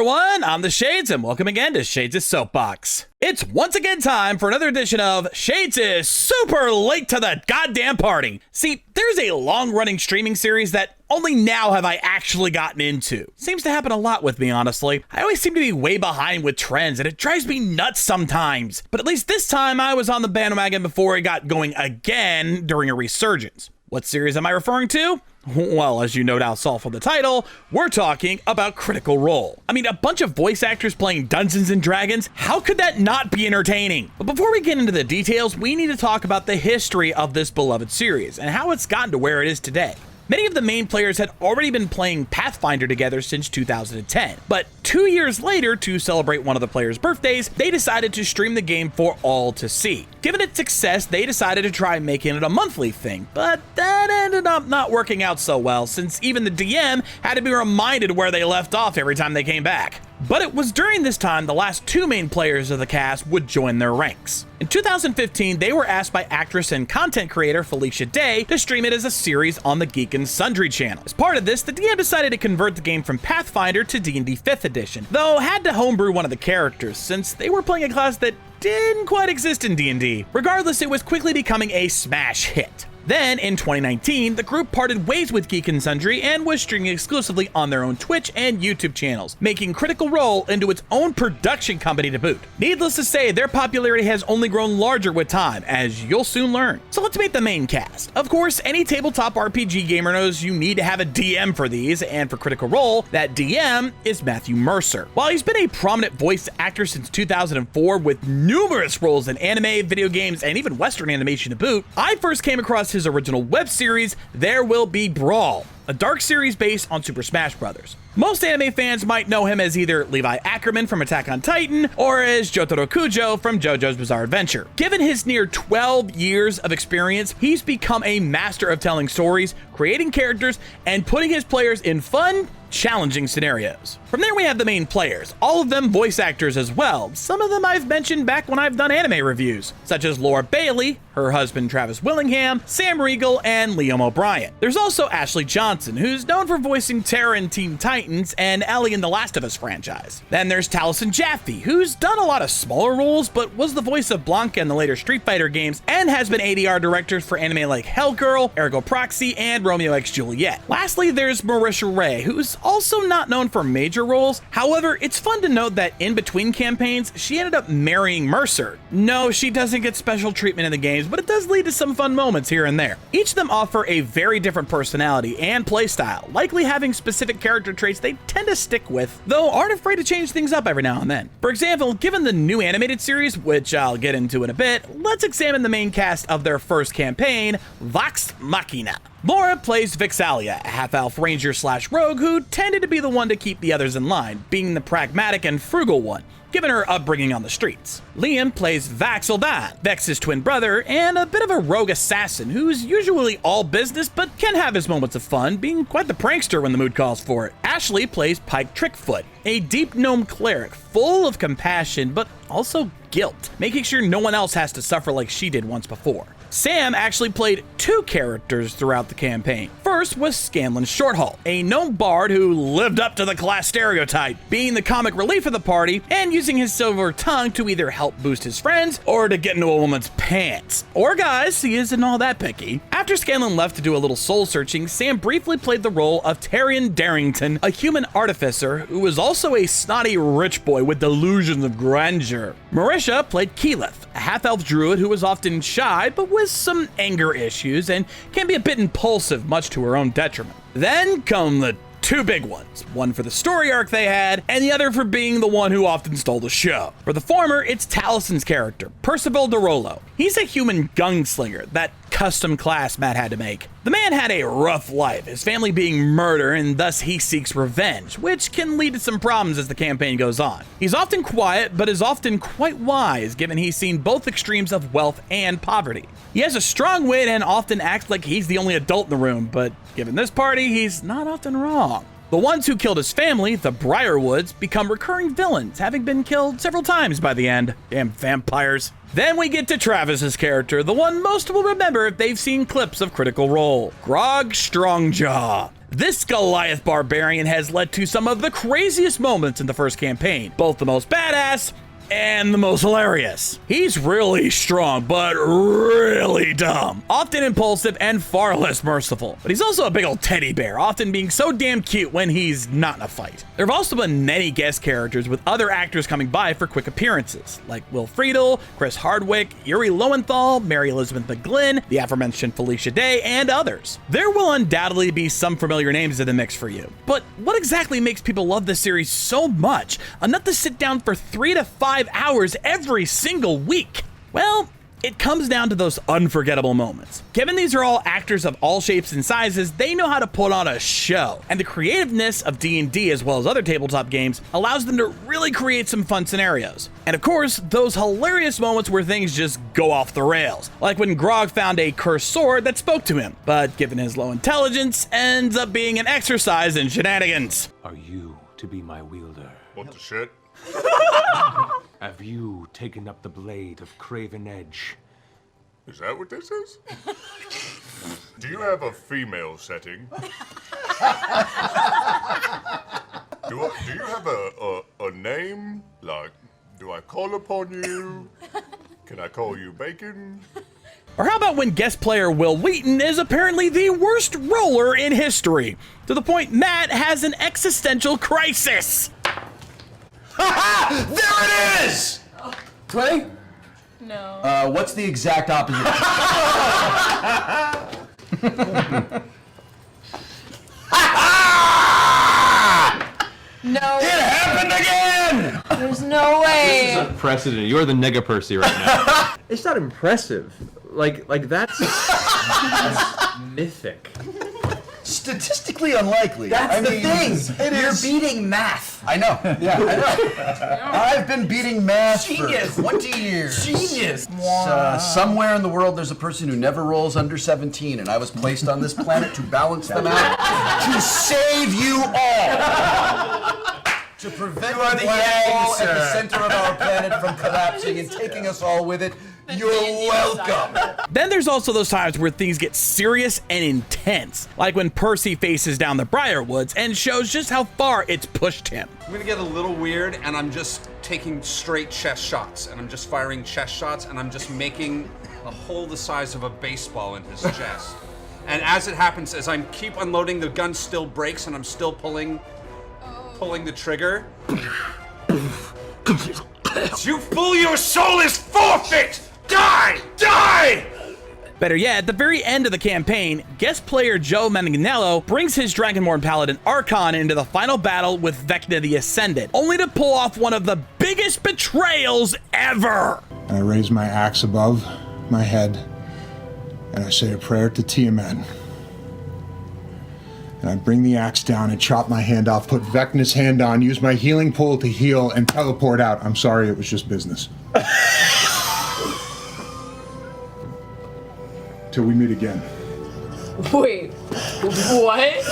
everyone, I'm the Shades, and welcome again to Shades' Soapbox. It's once again time for another edition of Shades is super late to the goddamn party. See, there's a long-running streaming series that only now have I actually gotten into. Seems to happen a lot with me, honestly. I always seem to be way behind with trends, and it drives me nuts sometimes. But at least this time, I was on the bandwagon before it got going again during a resurgence. What series am I referring to? Well, as you no doubt saw from the title, we're talking about Critical Role. I mean, a bunch of voice actors playing Dungeons and Dragons, how could that not be entertaining? But before we get into the details, we need to talk about the history of this beloved series and how it's gotten to where it is today. Many of the main players had already been playing Pathfinder together since 2010, but 2 years later, to celebrate one of the players' birthdays, they decided to stream the game for all to see. Given its success, they decided to try making it a monthly thing, but that ended up not working out so well, since even the DM had to be reminded where they left off every time they came back. But it was during this time the last two main players of the cast would join their ranks. In 2015, they were asked by actress and content creator Felicia Day to stream it as a series on the Geek and Sundry channel. As part of this, the DM decided to convert the game from Pathfinder to D&D 5th edition, though had to homebrew one of the characters since they were playing a class that didn't quite exist in D&D. Regardless, it was quickly becoming a smash hit. Then, in 2019, the group parted ways with Geek and Sundry and was streaming exclusively on their own Twitch and YouTube channels, making Critical Role into its own production company to boot. Needless to say, their popularity has only grown larger with time, as you'll soon learn. So let's meet the main cast. Of course, any tabletop RPG gamer knows you need to have a DM for these, and for Critical Role, that DM is Matthew Mercer. While he's been a prominent voice actor since 2004 with numerous roles in anime, video games, and even Western animation to boot, I first came across his original web series, There Will Be Brawl, a dark series based on Super Smash Bros. Most anime fans might know him as either Levi Ackerman from Attack on Titan or as Jotaro Kujo from JoJo's Bizarre Adventure. Given his near 12 years of experience, he's become a master of telling stories, creating characters, and putting his players in fun, challenging scenarios. From there we have the main players, all of them voice actors as well. Some of them I've mentioned back when I've done anime reviews, such as Laura Bailey, her husband Travis Willingham, Sam Riegel, and Liam O'Brien. There's also Ashley Johnson, who's known for voicing Terra in Teen Titans and Ellie in the Last of Us franchise. Then there's Taliesin Jaffe, who's done a lot of smaller roles, but was the voice of Blanca in the later Street Fighter games and has been ADR director for anime like Hellgirl, Ergo Proxy, and Romeo x Juliet. Lastly, there's Marisha Ray, who's also not known for major roles. However, it's fun to note that in between campaigns, she ended up marrying Mercer. No, she doesn't get special treatment in the games, but it does lead to some fun moments here and there. Each of them offer a very different personality and playstyle, likely having specific character traits they tend to stick with, though aren't afraid to change things up every now and then. For example, given the new animated series, which I'll get into in a bit, let's examine the main cast of their first campaign, Vox Machina. Laura plays Vixalia, a half-elf ranger slash rogue who tended to be the one to keep the others in line, being the pragmatic and frugal one, given her upbringing on the streets. Liam plays Vax Ul'Dan, Vex's twin brother, and a bit of a rogue assassin who's usually all business but can have his moments of fun, being quite the prankster when the mood calls for it. Ashley plays Pike Trickfoot, a deep gnome cleric full of compassion but also guilt, making sure no one else has to suffer like she did once before. Sam actually played two characters throughout the campaign. First was Scanlan Shorthalt, a gnome bard who lived up to the class stereotype, being the comic relief of the party and using his silver tongue to either help boost his friends or to get into a woman's pants. Or guys, he isn't all that picky. After Scanlan left to do a little soul searching, Sam briefly played the role of Tyrion Darrington, a human artificer who was also a snotty rich boy with delusions of grandeur. Marisha played Keyleth, a half-elf druid who was often shy but with some anger issues and can be a bit impulsive, much to her own detriment. Then come the two big ones, one for the story arc they had, and the other for being the one who often stole the show. For the former, it's Talisin's character, Percival DeRollo. He's a human gunslinger, that custom class Matt had to make. The man had a rough life, his family being murdered, and thus he seeks revenge, which can lead to some problems as the campaign goes on. He's often quiet, but is often quite wise, given he's seen both extremes of wealth and poverty. He has a strong wit and often acts like he's the only adult in the room, but given this party, he's not often wrong. The ones who killed his family, the Briarwoods, become recurring villains, having been killed several times by the end. Damn vampires. Then we get to Travis's character, the one most will remember if they've seen clips of Critical Role, Grog Strongjaw. This Goliath barbarian has led to some of the craziest moments in the first campaign, both the most badass and the most hilarious. He's really strong, but really dumb, often impulsive and far less merciful. But he's also a big old teddy bear, often being so damn cute when he's not in a fight. There have also been many guest characters with other actors coming by for quick appearances, like Will Friedle, Chris Hardwick, Yuri Lowenthal, Mary Elizabeth McGlynn, the aforementioned Felicia Day, and others. There will undoubtedly be some familiar names in the mix for you. But what exactly makes people love this series so much, enough to sit down for 3 to 5 hours every single week? Well, it comes down to those unforgettable moments. Given these are all actors of all shapes and sizes, they know how to put on a show. And the creativeness of D&D, as well as other tabletop games, allows them to really create some fun scenarios. And of course, those hilarious moments where things just go off the rails. Like when Grog found a cursed sword that spoke to him, but given his low intelligence, ends up being an exercise in shenanigans. Are you to be my wielder? What the shit? Have you taken up the blade of Craven Edge? Is that what this is? Do you have a female setting? Do you have a name? Like, do I call upon you? Can I call you Bacon? Or how about when guest player Will Wheaton is apparently the worst roller in history, to the point Matt has an existential crisis. There it is! 20? No. What's the exact opposite? No. It happened again! There's no way. This is precedent. You're the nega Percy right now. It's not impressive. Like that's mythic. Statistically unlikely. That's the thing. It You're is. beating math. I know. Yeah, I know. I've been beating math Genius. for 20 years. Genius. Somewhere in the world, there's a person who never rolls under 17, and I was placed on this planet to balance them out, to save you all. To prevent You are the black Yang, hole at the sir. center of our planet from collapsing and taking us all with it. You're welcome. Then there's also those times where things get serious and intense, like when Percy faces down the Briarwoods and shows just how far it's pushed him. I'm gonna get a little weird, and I'm just taking straight chest shots, and I'm just firing chest shots, and I'm just making a hole the size of a baseball in his chest. And as it happens, as I keep unloading, the gun still breaks, and I'm still pulling the trigger. You fool! Your soul is forfeit! Die! Die! Better yet, at the very end of the campaign, guest player Joe Manganiello brings his Dragonborn Paladin Archon into the final battle with Vecna the Ascendant, only to pull off one of the biggest betrayals ever! I raise my axe above my head, and I say a prayer to Tiamat. And I bring the axe down and chop my hand off, put Vecna's hand on, use my healing pool to heal, and teleport out. I'm sorry, it was just business. Till we meet again. Wait, what?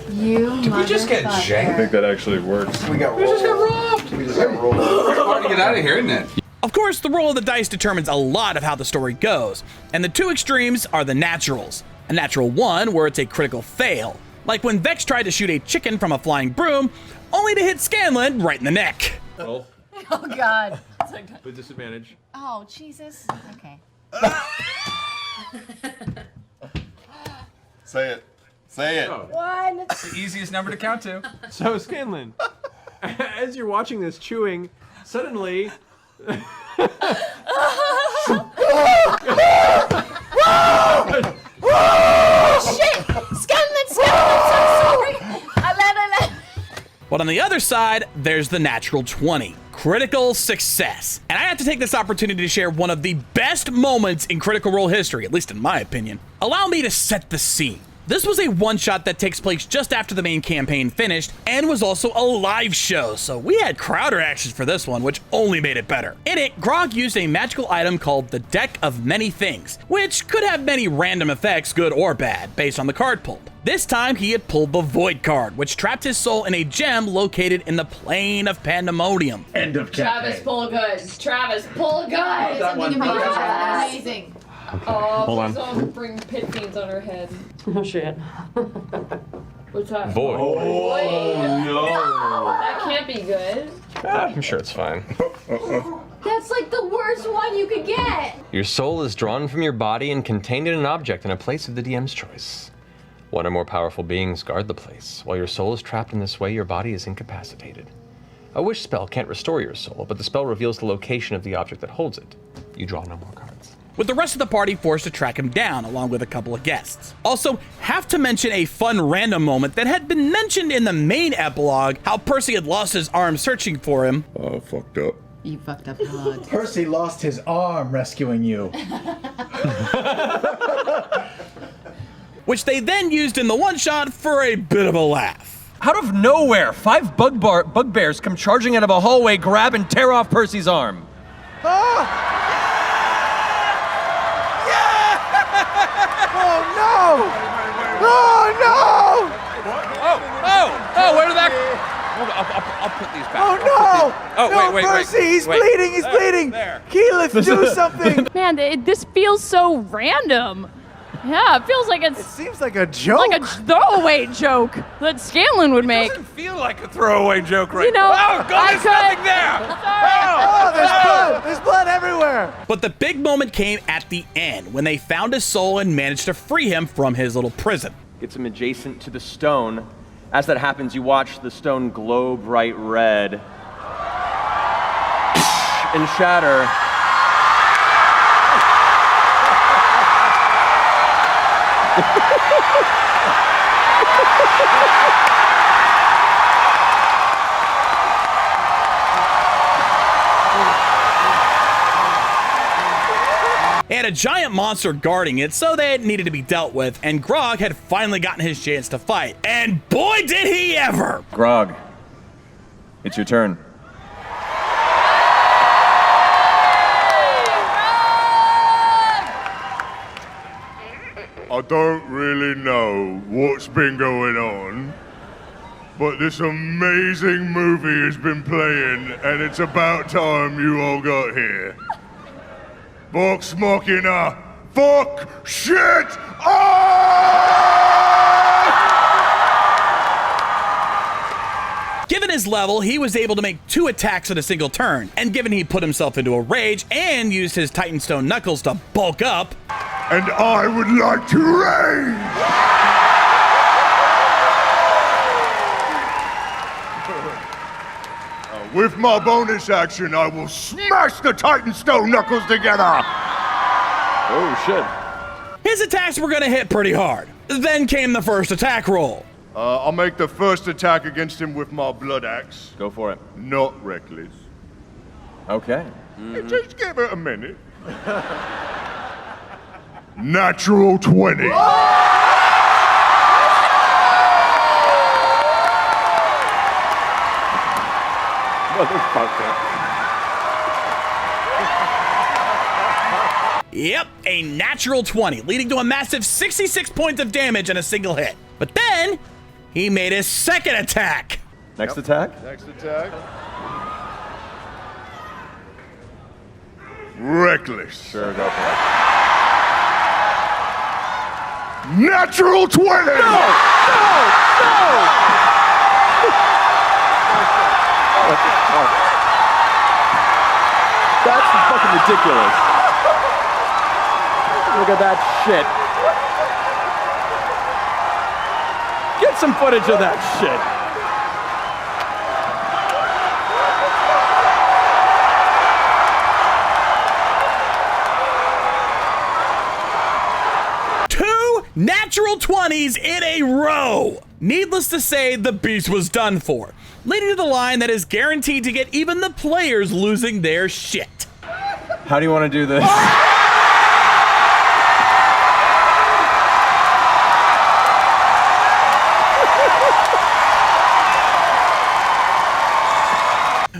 Did we just get janked? I think that actually works. We just got robbed. We just got rolled. It's hard to get out of here, isn't it? Of course, the roll of the dice determines a lot of how the story goes, and the two extremes are the naturals. A natural 1, where it's a critical fail, like when Vex tried to shoot a chicken from a flying broom, only to hit Scanlan right in the neck. Well, Oh God. with disadvantage. Oh Jesus. Okay. Say it. Say it. One. It's the easiest number to count to. So, Scanlan, as you're watching this chewing, suddenly... Shit! Scanlan, I'm sorry. I let. But on the other side, there's the natural 20, critical success. And I have to take this opportunity to share one of the best moments in Critical Role history, at least in my opinion. Allow me to set the scene. This was a one-shot that takes place just after the main campaign finished and was also a live show, so we had crowd reactions for this one, which only made it better. In it, Grog used a magical item called the Deck of Many Things, which could have many random effects, good or bad, based on the card pulled. This time, he had pulled the Void card, which trapped his soul in a gem located in the Plane of Pandemonium. End of campaign. Travis, pull good. Travis, pull good. That one. Amazing. Oh, Hold on. Don't bring pit fiends on her head. Oh shit. What's that? Void. Oh no! That can't be good. I'm sure it's fine. That's like the worst one you could get. Your soul is drawn from your body and contained in an object in a place of the DM's choice. One or more powerful beings guard the place. While your soul is trapped in this way, your body is incapacitated. A wish spell can't restore your soul, but the spell reveals the location of the object that holds it. You draw no more cards. With the rest of the party forced to track him down, along with a couple of guests. Also, have to mention a fun random moment that had been mentioned in the main epilogue, how Percy had lost his arm searching for him. Oh, fucked up. You fucked up hard. Percy lost his arm rescuing you. Which they then used in the one-shot for a bit of a laugh. Out of nowhere, 5 bugbears come charging out of a hallway, grab and tear off Percy's arm. Oh! Yeah! Oh no! Oh no! Oh, where did that... I'll put these back. Oh no! Oh, wait, Percy, he's wait. bleeding, he's bleeding! Keyleth, do something! Man, this feels so random. Yeah, it feels like It seems like a joke. like a throwaway joke that Scanlan would make. It doesn't feel like a throwaway joke right You know, now. Oh, God, there's nothing there! Oh, there's blood! There's blood everywhere! But the big moment came at the end, when they found his soul and managed to free him from his little prison. Gets him adjacent to the stone. As that happens, you watch the stone glow bright red and shatter. They had a giant monster guarding it, so that it needed to be dealt with, and Grog had finally gotten his chance to fight. And boy, did he ever! Grog, it's your turn. I don't really know what's been going on, but this amazing movie has been playing, and it's about time you all got here. Vox Machina, fuck shit Given his level, he was able to make 2 attacks in a single turn, and given he put himself into a rage and used his Titanstone knuckles to bulk up, and I would like to rage! With my bonus action, I will smash the Titanstone knuckles together! Oh, shit. his attacks were gonna hit pretty hard. Then came the first attack roll. I'll make the first attack against him with my blood axe. Go for it. Not reckless. Okay. Just give it a minute. Natural 20. Motherfucker. Yep, a natural 20, leading to a massive 66 points of damage in a single hit. But then, he made his second attack. Next attack? Next attack. Reckless. Sure, go for it. Natural 20! No! That's fucking ridiculous. Look at that shit. Get some footage of that shit. Two natural 20s in a row. Needless to say, the beast was done for, leading to the line that is guaranteed to get even the players losing their shit. How do you want to do this?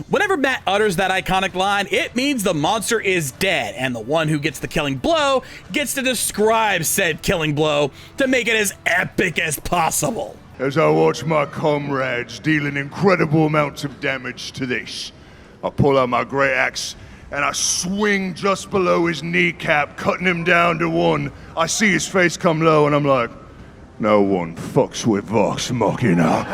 Whenever Matt utters that iconic line, it means the monster is dead, and the one who gets the killing blow gets to describe said killing blow to make it as epic as possible. As I watch my comrades dealing incredible amounts of damage to this, I pull out my great axe and I swing just below his kneecap, cutting him down to 1. I see his face come low, and I'm like, no one fucks with Vox Machina.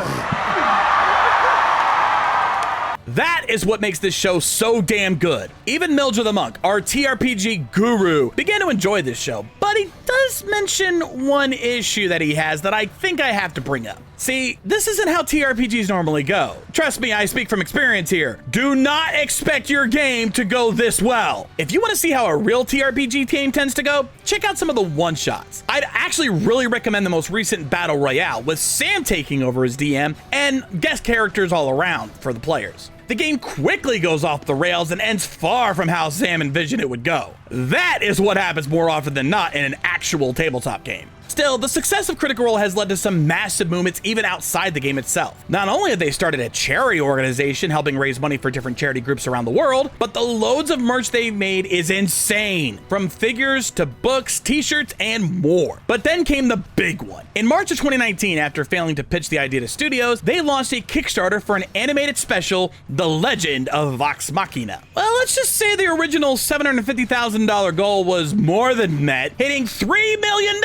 That is what makes this show so damn good. Even Mildred the Monk, our TRPG guru, began to enjoy this show, but he does mention one issue that he has that I think I have to bring up. See, this isn't how TRPGs normally go. Trust me, I speak from experience here. Do not expect your game to go this well. If you want to see how a real TRPG game tends to go, check out some of the one-shots. I'd actually really recommend the most recent Battle Royale, with Sam taking over as DM and guest characters all around for the players. The game quickly goes off the rails and ends far from how Sam envisioned it would go. That is what happens more often than not in an actual tabletop game. Still, the success of Critical Role has led to some massive movements even outside the game itself. Not only have they started a charity organization helping raise money for different charity groups around the world, but the loads of merch they've made is insane. From figures to books, t-shirts, and more. But then came the big one. In March of 2019, after failing to pitch the idea to studios, they launched a Kickstarter for an animated special, The Legend of Vox Machina. Well, let's just say the original $750,000 goal was more than met, hitting $3 million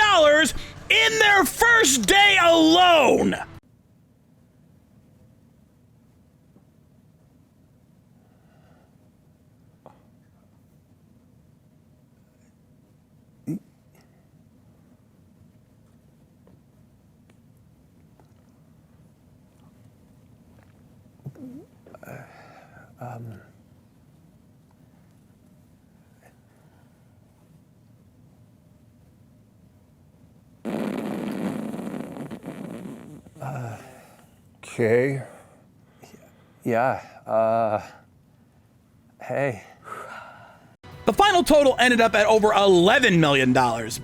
in their first day alone. Okay. Yeah, hey. The final total ended up at over $11 million,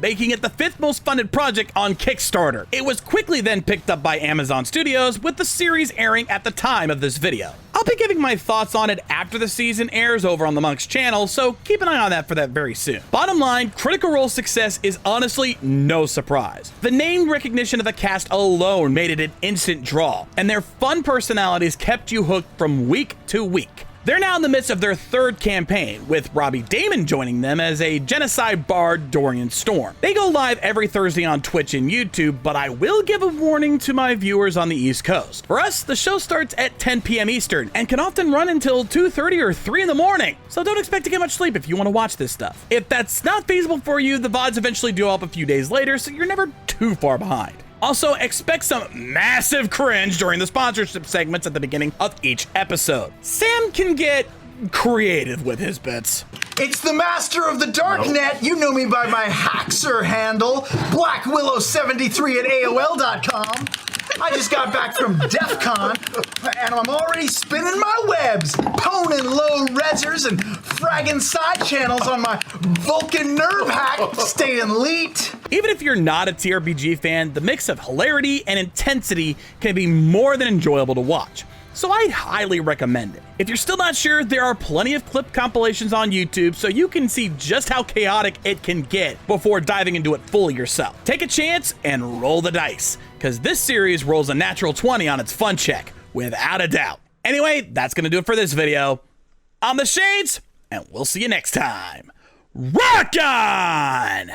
making it the 5th most funded project on Kickstarter. It was quickly then picked up by Amazon Studios, with the series airing at the time of this video. I'll be giving my thoughts on it after the season airs over on the Monk's channel, so keep an eye on that for that very soon. Bottom line, Critical Role's success is honestly no surprise. The name recognition of the cast alone made it an instant draw, and their fun personalities kept you hooked from week to week. They're now in the midst of their 3rd campaign, with Robbie Damon joining them as a genocide bard Dorian Storm. They go live every Thursday on Twitch and YouTube, but I will give a warning to my viewers on the East Coast. For us, the show starts at 10 p.m. Eastern and can often run until 2:30 or 3 in the morning, so don't expect to get much sleep if you want to watch this stuff. If that's not feasible for you, the VODs eventually do up a few days later, so you're never too far behind. Also, expect some massive cringe during the sponsorship segments at the beginning of each episode. Sam can get creative with his bits. It's the master of the darknet. You know me by my Haxer handle, BlackWillow73 at AOL.com. I just got back from DEF CON, and I'm already spinning my webs, poning low resers and fragging side channels on my Vulcan nerve hack, staying elite. Even if you're not a TRPG fan, the mix of hilarity and intensity can be more than enjoyable to watch. So I highly recommend it. If you're still not sure, there are plenty of clip compilations on YouTube so you can see just how chaotic it can get before diving into it fully yourself. Take a chance and roll the dice, because this series rolls a natural 20 on its fun check, without a doubt. Anyway, that's gonna do it for this video. I'm the Shades, and we'll see you next time. Rock on!